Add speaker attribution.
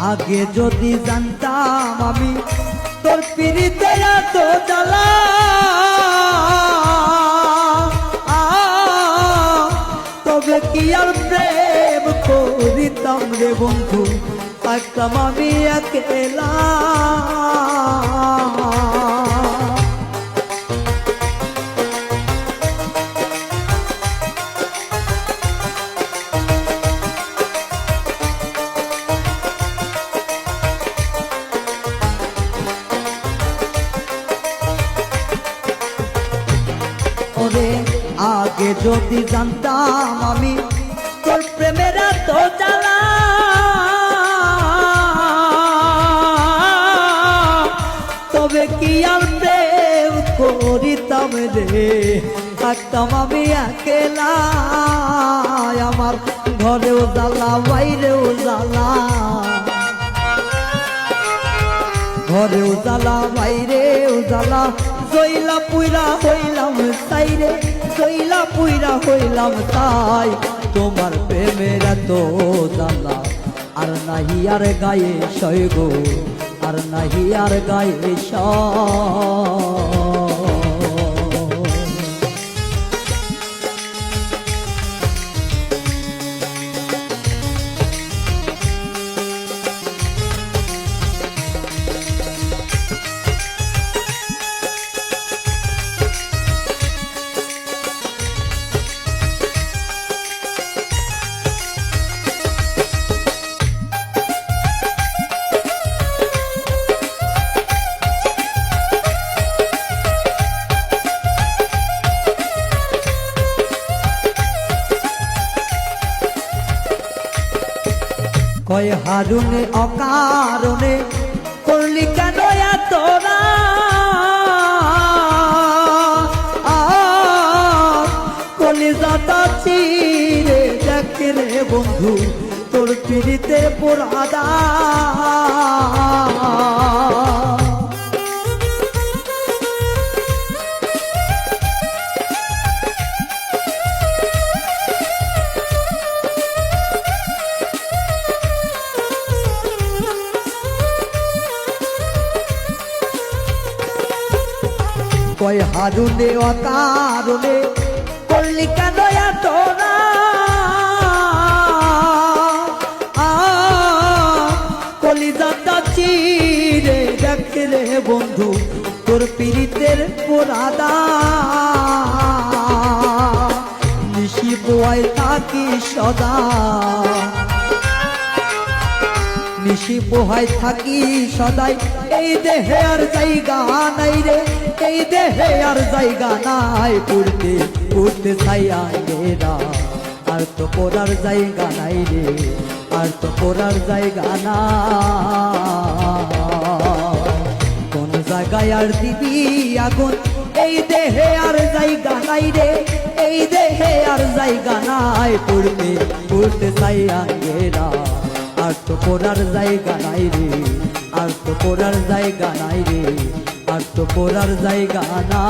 Speaker 1: আগে যদি জানতাম আমি তোর পিড়িতে এত জ্বালা, তবে কি আর প্রেম করিতাম রে বন্ধু, থাকতাম আমি একলা। আগে যদি জানতাম আমি তোর প্রেমের এত জ্বালা, তবে কি আর প্রেম করিতাম রে, থাকতাম আমি একলা। আমার ঘরেও জ্বালা বাইরেও জ্বালা, ঘরেও জ্বালা বাইরেও জ্বালা, জইলা পুইরা হইলাম তাই রে, জইলা পুইরা হইলাম তাই। তোমার প্রেমের এত জ্বালা আর নাহি আর গায়ে সয় গো, আর নাহি আর গায়ে সয়। কয় হারুনে অকারণে করলি কেন তোরা, কলিজাটা চিরে দেখে রে বন্ধু তোর পিড়িতে পোড়াদা। কয় হারুনে অকারণে করলি কেন তোরা, কলিজাটা চিরে দেখে রে বন্ধু তোর পিড়িতের পোড়াদা। নিশি পোয়াই থাকি সদা, নিশি পোহাই থাকি সদাই, এই দেহে আর জায়গা নাই রে, এই দেহে আর জায়গা নাই। পড়তে পড়তে চাই আগেরা, আর তো পড়ার জায়গা নাই রে, আর তো পড়ার জায়গা না। কোন জায়গায় আর দিবি আগুন, এই দেহে আর জায়গা নাই রে, এই দেহে আর জায়গা নাই। পড়তে পড়তে চাই আগেরা, আর তো পড়ার জায়গা নাই রে, আর তো পড়ার জায়গা নাই রে, আর তো পড়ার জায়গা না।